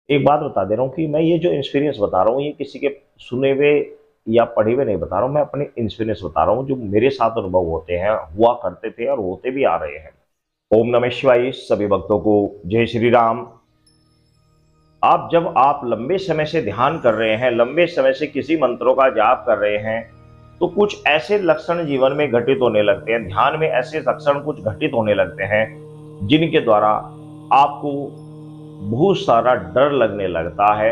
एक बात बता दे रहा हूँ कि मैं ये जो एक्सपीरियंस बता रहा हूँ ये किसी के सुने हुए या पढ़े हुए नहीं बता रहा हूँ। मैं अपने एक्सपीरियंस बता रहा हूँ जो मेरे साथ अनुभव होते हैं, हुआ करते थे और होते भी आ रहे हैं। ओम नमः शिवाय। सभी भक्तों को जय श्री राम। जब आप लंबे समय से ध्यान कर रहे हैं, लंबे समय से किसी मंत्रों का जाप कर रहे हैं, तो कुछ ऐसे लक्षण जीवन में घटित होने लगते हैं, ध्यान में ऐसे लक्षण कुछ घटित होने लगते हैं जिनके द्वारा आपको बहुत सारा डर लगने लगता है।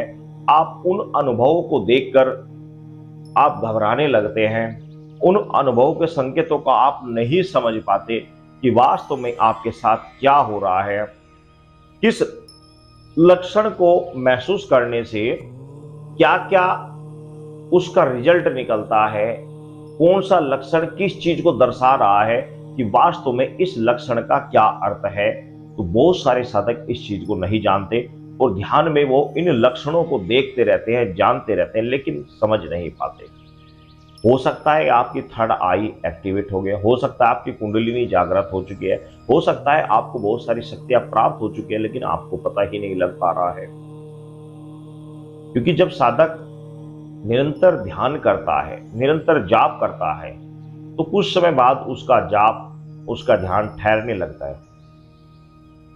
आप उन अनुभवों को देखकर आप घबराने लगते हैं। उन अनुभवों के संकेतों का आप नहीं समझ पाते कि वास्तव में आपके साथ क्या हो रहा है। किस लक्षण को महसूस करने से क्या क्या उसका रिजल्ट निकलता है, कौन सा लक्षण किस चीज को दर्शा रहा है, कि वास्तव में इस लक्षण का क्या अर्थ है। तो बहुत सारे साधक इस चीज को नहीं जानते और ध्यान में वो इन लक्षणों को देखते रहते हैं, जानते रहते हैं, लेकिन समझ नहीं पाते। हो सकता है आपकी थर्ड आई एक्टिवेट हो गया, हो सकता है आपकी कुंडलिनी जागृत हो चुकी है, हो सकता है आपको बहुत सारी शक्तियां प्राप्त हो चुकी है, लेकिन आपको पता ही नहीं लग पा रहा है। क्योंकि जब साधक निरंतर ध्यान करता है, निरंतर जाप करता है, तो कुछ समय बाद उसका जाप, उसका ध्यान ठहरने लगता है,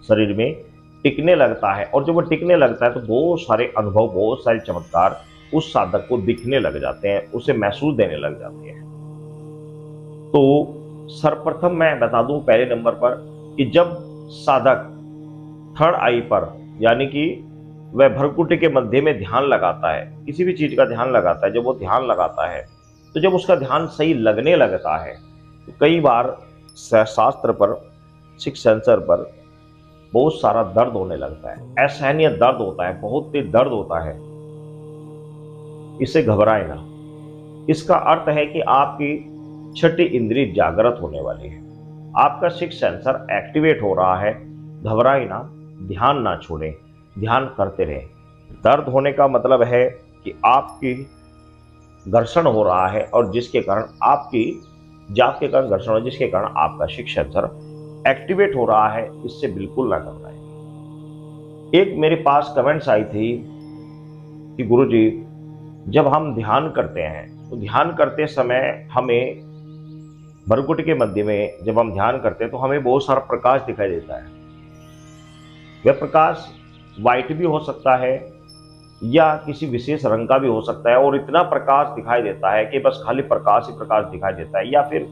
शरीर में टिकने लगता है। और जब वो टिकने लगता है तो बहुत सारे अनुभव, बहुत सारे चमत्कार उस साधक को दिखने लग जाते हैं, उसे महसूस देने लग जाते हैं। तो सर्वप्रथम मैं बता दूं पहले नंबर पर कि जब साधक थर्ड आई पर, यानी कि वह भ्रकुटी के मध्य में ध्यान लगाता है, किसी भी चीज का ध्यान लगाता है, जब वो ध्यान लगाता है तो जब उसका ध्यान सही लगने लगता है तो कई बार शास्त्र पर, सिक्स सेंसर पर बहुत सारा दर्द होने लगता है, असहनीय दर्द होता है, बहुत तेज दर्द होता है। इससे घबराए ना। इसका अर्थ है कि आपकी छठी इंद्रिय जागृत होने वाली है, आपका सिक्स सेंसर एक्टिवेट हो रहा है। घबराए ना, ध्यान ना छोड़ें, ध्यान करते रहें। दर्द होने का मतलब है कि आपकी घर्षण हो रहा है और जिसके कारण आपकी जाप के कारण घर्षण हो, जिसके कारण आपका सिक्स सेंसर एक्टिवेट हो रहा है। इससे बिल्कुल ना घबराएं। एक मेरे पास कमेंट्स आई थी कि गुरुजी, जब हम ध्यान करते हैं तो ध्यान करते समय हमें भ्रकुटी के मध्य में जब हम ध्यान करते हैं तो हमें बहुत सारा प्रकाश दिखाई देता है। वह प्रकाश व्हाइट भी हो सकता है या किसी विशेष रंग का भी हो सकता है, और इतना प्रकाश दिखाई देता है कि बस खाली प्रकाश ही प्रकाश दिखाई देता है, या फिर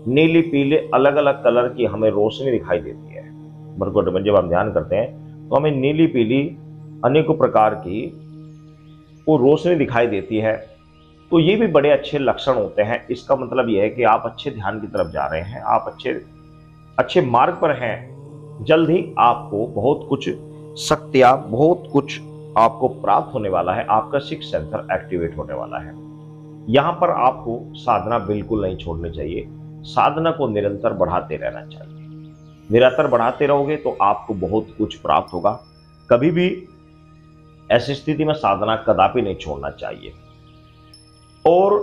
नीली पीले अलग अलग कलर की हमें रोशनी दिखाई देती है। भ्रकुटी में जब हम ध्यान करते हैं तो हमें नीली पीली अनेकों प्रकार की वो रोशनी दिखाई देती है। तो ये भी बड़े अच्छे लक्षण होते हैं। इसका मतलब यह है कि आप अच्छे ध्यान की तरफ जा रहे हैं, आप अच्छे अच्छे मार्ग पर हैं। जल्द ही आपको बहुत कुछ शक्तियां, बहुत कुछ आपको प्राप्त होने वाला है। आपका सिक्स सेंसर एक्टिवेट होने वाला है। यहां पर आपको साधना बिल्कुल नहीं छोड़नी चाहिए, साधना को निरंतर बढ़ाते रहना चाहिए। निरंतर बढ़ाते रहोगे तो आपको बहुत कुछ प्राप्त होगा। कभी भी ऐसी स्थिति में साधना कदापि नहीं छोड़ना चाहिए। और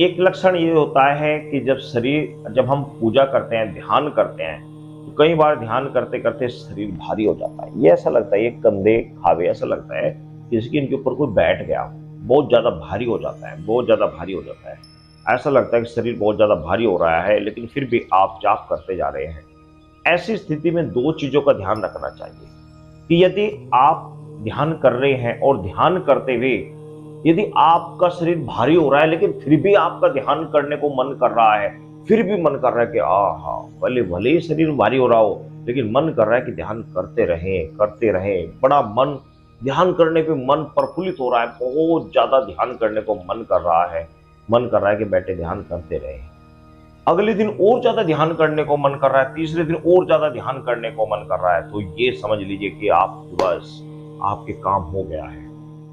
एक लक्षण ये होता है कि जब हम पूजा करते हैं, ध्यान करते हैं, तो कई बार ध्यान करते करते शरीर भारी हो जाता है। ये ऐसा लगता है, ये कंधे खावे, ऐसा लगता है जैसे कि इनके ऊपर कोई बैठ गया हो। बहुत ज्यादा भारी हो जाता है, बहुत ज्यादा भारी हो जाता है। ऐसा लगता है कि शरीर बहुत ज्यादा भारी हो रहा है, लेकिन फिर भी आप जाप करते जा रहे हैं। ऐसी स्थिति में दो चीजों का ध्यान रखना चाहिए कि यदि आप ध्यान कर रहे हैं और ध्यान करते हुए यदि आपका शरीर भारी हो रहा है, लेकिन फिर भी आपका ध्यान करने को मन कर रहा है, फिर भी मन कर रहा है कि आहा, भले भले ही शरीर भारी हो रहा हो, लेकिन मन कर रहा है कि ध्यान करते रहें, करते रहें। बड़ा मन, ध्यान करने पे मन प्रफुल्लित हो रहा है, बहुत ज्यादा ध्यान करने को मन कर रहा है, मन कर रहा है कि बैठे ध्यान करते रहे। अगले दिन और ज्यादा ध्यान करने को मन कर रहा है, तीसरे दिन और ज्यादा ध्यान करने को मन कर रहा है, तो ये समझ लीजिए कि आप बस आपके काम हो गया है।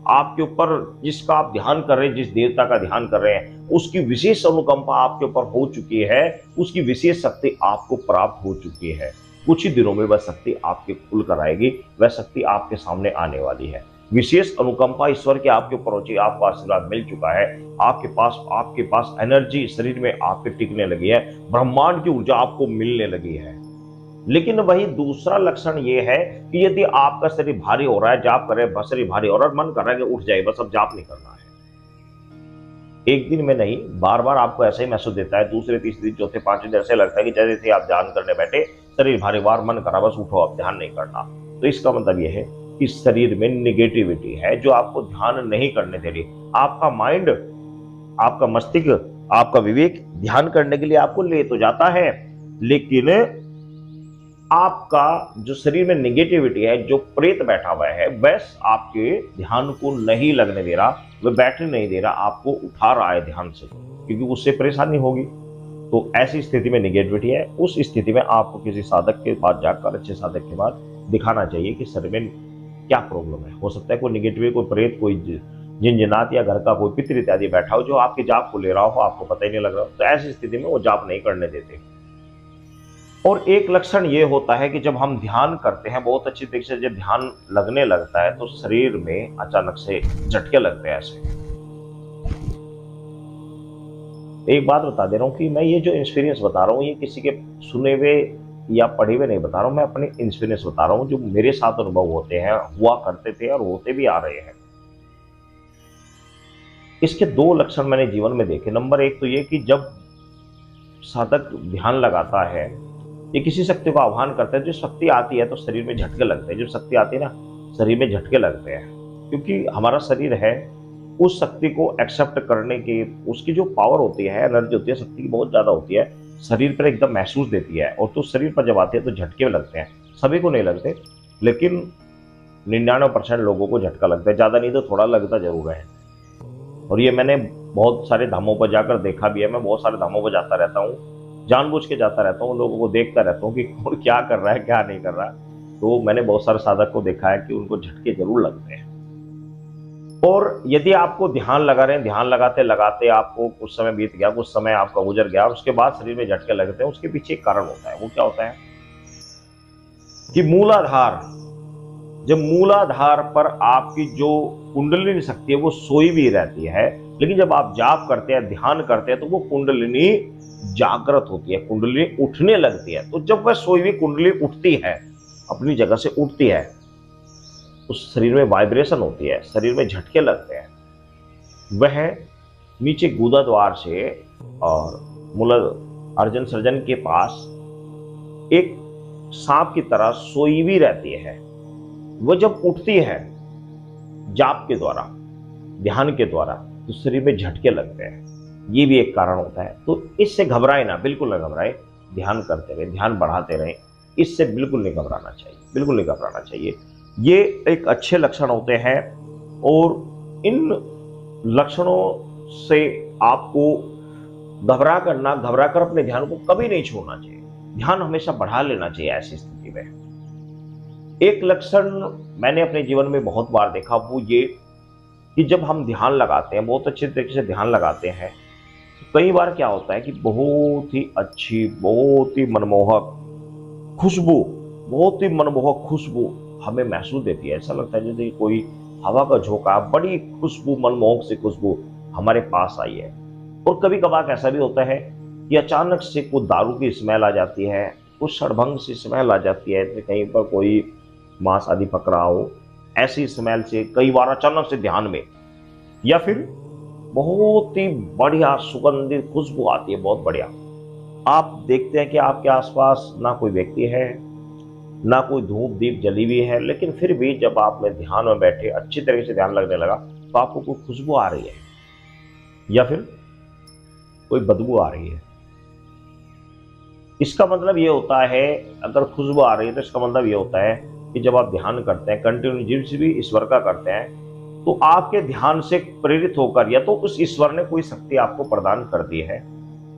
आपके ऊपर जिसका आप ध्यान कर रहे हैं, जिस देवता का ध्यान कर रहे हैं, उसकी विशेष अनुकंपा आपके ऊपर हो चुकी है, उसकी विशेष शक्ति आपको प्राप्त हो चुकी है। कुछ ही दिनों में वह शक्ति आपके खुल कर आएगी, वह शक्ति आपके सामने आने वाली है। विशेष अनुकंपा ईश्वर की आपके ऊपर हो चुकी है, आपको आशीर्वाद मिल चुका है। आपके पास एनर्जी शरीर में आपके टिकने लगी है, ब्रह्मांड की ऊर्जा आपको मिलने लगी है। लेकिन वही दूसरा लक्षण ये है कि यदि आपका शरीर भारी हो रहा है, जाप कर रहे हैं, शरीर भारी हो रहा है, मन कर रहा है कि उठ जाए, बस अब जाप नहीं करना है, एक दिन में नहीं, बार बार आपको ऐसा ही महसूस देता है, दूसरे तीसरे दिन चौथे पांचवें दिन ऐसे लगता है कि जैसे आप ध्यान करने बैठे, शरीर भारी, बार मन करा बस उठो, अब ध्यान नहीं करना। तो इसका मतलब यह है कि शरीर में निगेटिविटी है जो आपको ध्यान नहीं करने दे रही। आपका माइंड, आपका मस्तिष्क, आपका विवेक ध्यान करने के लिए आपको ले तो जाता है, लेकिन आपका जो शरीर में निगेटिविटी है, जो प्रेत बैठा हुआ है, बस आपके ध्यान को नहीं लगने दे रहा, वह बैठने नहीं दे रहा, आपको उठा रहा है ध्यान से, क्योंकि उससे परेशानी होगी। तो ऐसी स्थिति में निगेटिविटी है। उस स्थिति में आपको किसी साधक के पास जाकर, अच्छे साधक के पास दिखाना चाहिए कि शरीर में क्या प्रॉब्लम है। हो सकता है कोई निगेटिविटी, कोई प्रेत, कोई जिनजिनात या घर का कोई पितृ इत्यादि बैठा हो जो आपके जाप को ले रहा हो, आपको पता ही नहीं लग रहा हो। तो ऐसी स्थिति में वो जाप नहीं करने देते। और एक लक्षण ये होता है कि जब हम ध्यान करते हैं, बहुत अच्छी तरीके से जब ध्यान लगने लगता है तो शरीर में अचानक से झटके लगते हैं। ऐसे एक बात बता दे रहा हूं कि मैं ये जो एक्सपीरियंस बता रहा हूं, ये किसी के सुने हुए या पढ़े हुए नहीं बता रहा हूं, मैं अपने एक्सपीरियंस बता रहा हूं जो मेरे साथ अनुभव होते हैं, हुआ करते थे और होते भी आ रहे हैं। इसके दो लक्षण मैंने जीवन में देखे। नंबर एक तो ये कि जब साधक ध्यान लगाता है, ये किसी शक्ति को आह्वान करता है, जो शक्ति आती है तो शरीर में झटके लगते हैं। जो शक्ति आती है ना, शरीर में झटके लगते हैं, क्योंकि हमारा शरीर है उस शक्ति को एक्सेप्ट करने की, उसकी जो पावर होती है, एनर्जी होती है, शक्ति की बहुत ज्यादा होती है, शरीर पर एकदम महसूस देती है। और तो शरीर पर जब आती है तो झटके लगते हैं। सभी को नहीं लगते, लेकिन 99% लोगों को झटका लगता है, ज्यादा नहीं तो थोड़ा लगता जरूर है। और ये मैंने बहुत सारे धामों पर जाकर देखा भी है। मैं बहुत सारे धामों पर जाता रहता हूँ, जानबूझ के जाता रहता हूँ, लोगों को देखता रहता हूँ कि कौन क्या कर रहा है, क्या नहीं कर रहा है। तो मैंने बहुत सारे साधक को देखा है कि उनको झटके जरूर लगते हैं। और यदि आपको ध्यान लगा रहे हैं, ध्यान लगाते लगाते आपको कुछ समय बीत गया, कुछ समय आपका गुजर गया, उसके बाद शरीर में झटके लगते हैं, उसके पीछे एक कारण होता है। वो क्या होता है कि मूलाधार, जब मूलाधार पर आपकी जो कुंडलिनी शक्ति है वो सोई भी रहती है, लेकिन जब आप जाप करते हैं, ध्यान करते हैं, तो वो कुंडलिनी जागृत होती है, कुंडलिनी उठने लगती है। तो जब वह सोई हुई कुंडली उठती है, अपनी जगह से उठती है, उस शरीर में वाइब्रेशन होती है, शरीर में झटके लगते हैं। वह नीचे गुदा द्वार से और मूल अर्जन सर्जन के पास एक सांप की तरह सोई हुई रहती है। वह जब उठती है जाप के द्वारा, ध्यान के द्वारा, तो शरीर में झटके लगते हैं। ये भी एक कारण होता है। तो इससे घबराए ना, बिल्कुल ना घबराए, ध्यान करते रहे, ध्यान बढ़ाते रहे, इससे बिल्कुल नहीं घबराना चाहिए, बिल्कुल नहीं घबराना चाहिए। ये एक अच्छे लक्षण होते हैं और इन लक्षणों से आपको घबरा कर अपने ध्यान को कभी नहीं छोड़ना चाहिए। ध्यान हमेशा बढ़ा लेना चाहिए ऐसी स्थिति में। एक लक्षण मैंने अपने जीवन में बहुत बार देखा, वो ये कि जब हम ध्यान लगाते हैं, बहुत अच्छे तरीके से ध्यान लगाते हैं, तो कई बार क्या होता है कि बहुत ही अच्छी, बहुत ही मनमोहक खुशबू, बहुत ही मनमोहक खुशबू हमें महसूस देती है। ऐसा लगता है जैसे कोई हवा का झोंका, बड़ी खुशबू, मनमोहक सी खुशबू हमारे पास आई है। और कभी कभार ऐसा भी होता है कि अचानक से कोई दारू की स्मेल आ जाती है, कुछ सड़भंग सी स्मेल आ जाती है, कहीं पर कोई मांस आदि पक रहा हो, ऐसी स्मेल से कई बार अचानक से ध्यान में, या फिर बहुत ही बढ़िया सुगंधित खुशबू आती है, बहुत बढ़िया। आप देखते हैं कि आपके आसपास ना कोई व्यक्ति है, ना कोई धूप दीप जली हुई है, लेकिन फिर भी जब आप में ध्यान में बैठे, अच्छी तरीके से ध्यान लगने लगा, तो आपको कोई खुशबू आ रही है या फिर कोई बदबू आ रही है। इसका मतलब ये होता है, अगर खुशबू आ रही है तो इसका मतलब ये होता है कि जब आप ध्यान करते हैं, कंटिन्यू जिस भी ईश्वर का करते हैं, तो आपके ध्यान से प्रेरित होकर या तो उस ईश्वर ने कोई शक्ति आपको प्रदान कर दी है,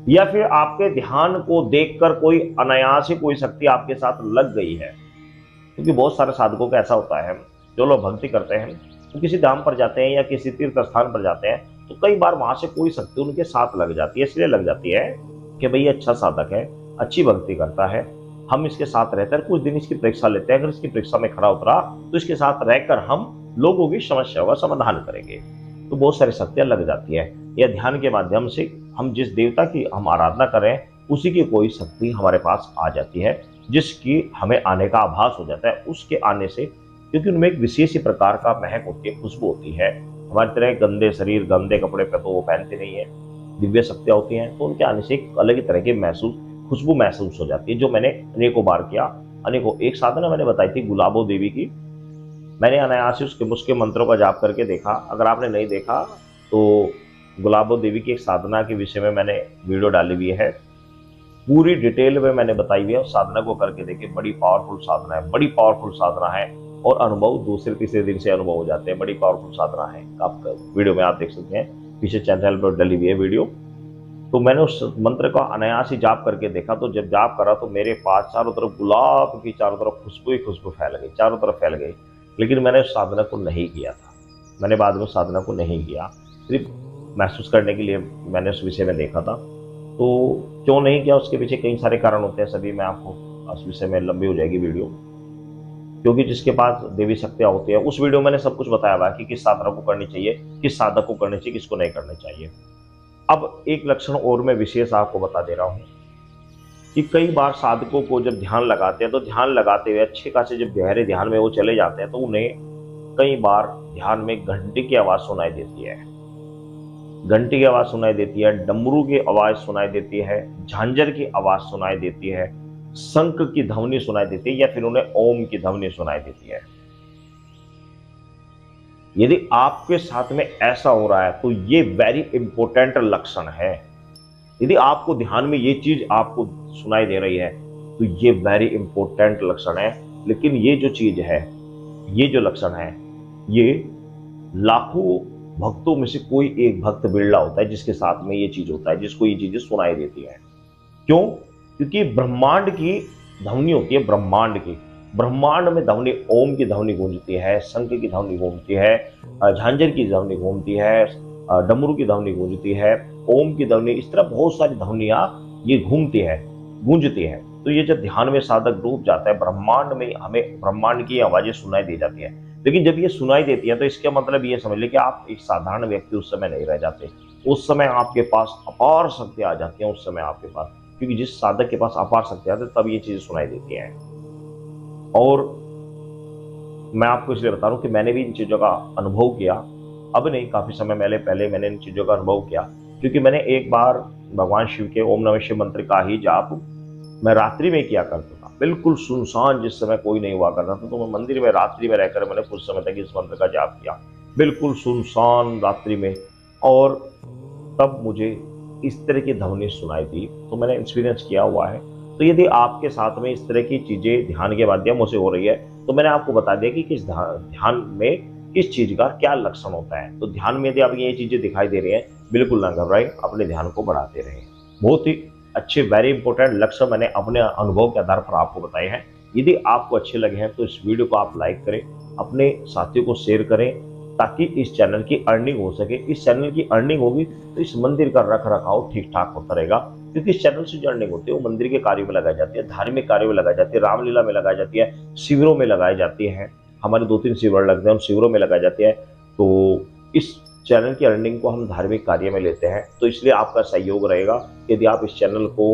या फिर आपके ध्यान को देखकर कोई अनायास ही कोई शक्ति आपके साथ लग गई है। क्योंकि बहुत सारे साधकों का ऐसा होता है, जो लोग भक्ति करते हैं, वो किसी धाम पर जाते हैं या किसी तीर्थ स्थान पर जाते हैं, तो कई बार वहां से कोई शक्ति उनके साथ लग जाती है। इसलिए लग जाती है कि भाई अच्छा साधक है, अच्छी भक्ति करता है, हम इसके साथ रहते हैं, कुछ दिन इसकी परीक्षा लेते हैं, अगर इसकी परीक्षा में खरा उतरा तो इसके साथ रहकर हम लोगों की समस्याओं का समाधान करेंगे। तो बहुत सारी शक्तियां लग जाती है। या ध्यान के माध्यम से हम जिस देवता की हम आराधना करें, उसी की कोई शक्ति हमारे पास आ जाती है। जिसकी हमें आने का आभास हो जाता है उसके आने से, क्योंकि उनमें एक विशेष ही प्रकार का महक होती है, खुशबू होती है। हमारी तरह गंदे शरीर गंदे कपड़े पे तो वो पहनते नहीं है, दिव्य शक्तियां होती हैं, तो उनके आने से एक अलग ही तरह की खुशबू महसूस हो जाती है, जो मैंने अनेकों बार किया। अनेकों एक साधना मैंने बताई थी गुलाबो देवी की, मैंने अनायास ही उसके मुझके मंत्रों का जाप करके देखा। अगर आपने नहीं देखा तो गुलाबो देवी की एक साधना के विषय में मैंने वीडियो डाली हुई है, पूरी डिटेल में मैंने बताई हुई है। उस साधना को करके देखिए, बड़ी पावरफुल साधना है, बड़ी पावरफुल साधना है, और अनुभव दूसरे तीसरे दिन से अनुभव हो जाते हैं। बड़ी पावरफुल साधना है, आप वीडियो में आप देख सकते हैं, पीछे चैनल पर डली हुई है वीडियो। तो मैंने उस मंत्र का अनायास ही जाप करके देखा, तो जब जाप करा तो मेरे पास चारों तरफ गुलाब की चारों तरफ खुशबू ही खुशबू फैल गई, चारों तरफ फैल गई। लेकिन मैंने उस साधना को नहीं किया था, मैंने बाद में उस साधना को नहीं किया, सिर्फ महसूस करने के लिए मैंने उस विषय में देखा था। तो क्यों नहीं किया, उसके पीछे कई सारे कारण होते हैं, सभी मैं आपको उस विषय में लंबी हो जाएगी वीडियो, क्योंकि जिसके पास देवी शक्तियां होती है उस वीडियो में मैंने सब कुछ बताया हुआ कि किस साधना को करनी चाहिए, किस साधक को करनी चाहिए, किसको नहीं करनी चाहिए। अब एक लक्षण और मैं विशेष आपको बता दे रहा हूं कि कई बार साधकों को जब ध्यान लगाते हैं तो ध्यान लगाते हुए अच्छे खासे जब गहरे ध्यान में वो चले जाते हैं तो उन्हें कई बार ध्यान में घंटी की आवाज सुनाई देती है, घंटी की आवाज सुनाई देती है, डमरू की आवाज सुनाई देती है, झांझर की आवाज सुनाई देती है, शंख की ध्वनि सुनाई देती है, या फिर उन्हें ओम की ध्वनि सुनाई देती है। यदि आपके साथ में ऐसा हो रहा है तो ये वेरी इंपॉर्टेंट लक्षण है। यदि आपको ध्यान में ये चीज आपको सुनाई दे रही है तो ये वेरी इंपॉर्टेंट लक्षण है। लेकिन ये जो चीज है, ये जो लक्षण है, ये लाखों भक्तों में से कोई एक भक्त बिरला होता है जिसके साथ में ये चीज होता है, जिसको ये चीजें सुनाई देती है। क्यों? क्योंकि ब्रह्मांड की ध्वनि होती है, ब्रह्मांड में ध्वनि, ओम की ध्वनि गूंजती है, शंख की ध्वनि गूंजती है, झांझर की ध्वनि गूंजती है, डमरू की ध्वनि गूंजती है, ओम की ध्वनि, इस तरह बहुत सारी ध्वनियां ये गूंजती है। तो ये जब ध्यान में साधक डूब जाता है, ब्रह्मांड में हमें ब्रह्मांड की आवाजें सुनाई दे जाती है। लेकिन जब ये सुनाई देती है तो इसका मतलब ये समझ ले कि आप एक साधारण व्यक्ति उस समय नहीं रह जाते, उस समय आपके पास अपार शक्ति आ जाती है, उस समय आपके पास, क्योंकि जिस साधक के पास अपार शक्ति आती है तब ये चीजें सुनाई देती हैं। और मैं आपको इसलिए बता रहा हूं कि मैंने भी इन चीजों का अनुभव किया, अब नहीं, काफी समय पहले मैंने इन चीजों का अनुभव किया, क्योंकि मैंने एक बार भगवान शिव के ओम नमः शिव मंत्र का ही जाप मैं रात्रि में किया करता था, बिल्कुल सुनसान, जिस समय कोई नहीं हुआ करता था, तो मैं मंदिर में रात्रि में रहकर मैंने कुछ समय तक इस मंत्र का जाप किया, बिल्कुल सुनसान रात्रि में। और तब मुझे इस तरह की ध्वनि सुनाई दी, तो मैंने एक्सपीरियंस किया हुआ है। तो यदि आपके साथ में इस तरह की चीजें ध्यान के माध्यम से हो रही है तो मैंने आपको बता दिया कि किस ध्यान में किस चीज का क्या लक्षण होता है। तो ध्यान में यदि आप ये चीजें दिखाई दे रही हैं, बिल्कुल ना घबराएं, अपने ध्यान को बढ़ाते रहें। बहुत ही अच्छे वेरी इंपॉर्टेंट लक्षण मैंने अपने अनुभव के आधार पर आपको बताए हैं। यदि आपको अच्छे लगे हैं तो इस वीडियो को आप लाइक करें, अपने साथियों को शेयर करें, ताकि इस चैनल की अर्निंग हो सके। इस चैनल की अर्निंग होगी तो इस मंदिर का रख रखाव ठीक ठाक होता रहेगा, क्योंकि इस चैनल से जो अर्निंग होती है वो मंदिर के कार्यों में लगाई जाती है, धार्मिक कार्यों में लगाई जाती है, रामलीला में लगाई जाती है, शिविरों में लगाई जाती है। हमारे 2-3 शिविर लगते हैं, उन शिविरों में लगाई जाती है। तो इस चैनल की अर्निंग को हम धार्मिक कार्य में लेते हैं, तो इसलिए आपका सहयोग रहेगा यदि आप इस चैनल को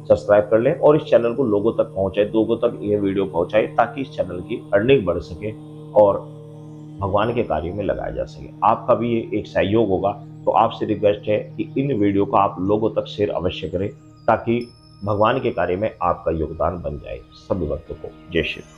सब्सक्राइब कर लें और इस चैनल को लोगों तक पहुंचाए, लोगों तक ये वीडियो पहुंचाए, ताकि इस चैनल की अर्निंग बढ़ सके और भगवान के कार्य में लगाया जा सके। आपका भी ये एक सहयोग होगा। तो आपसे रिक्वेस्ट है कि इन वीडियो को आप लोगों तक शेयर अवश्य करें, ताकि भगवान के कार्य में आपका योगदान बन जाए। सभी भक्तों को जय श्री राम।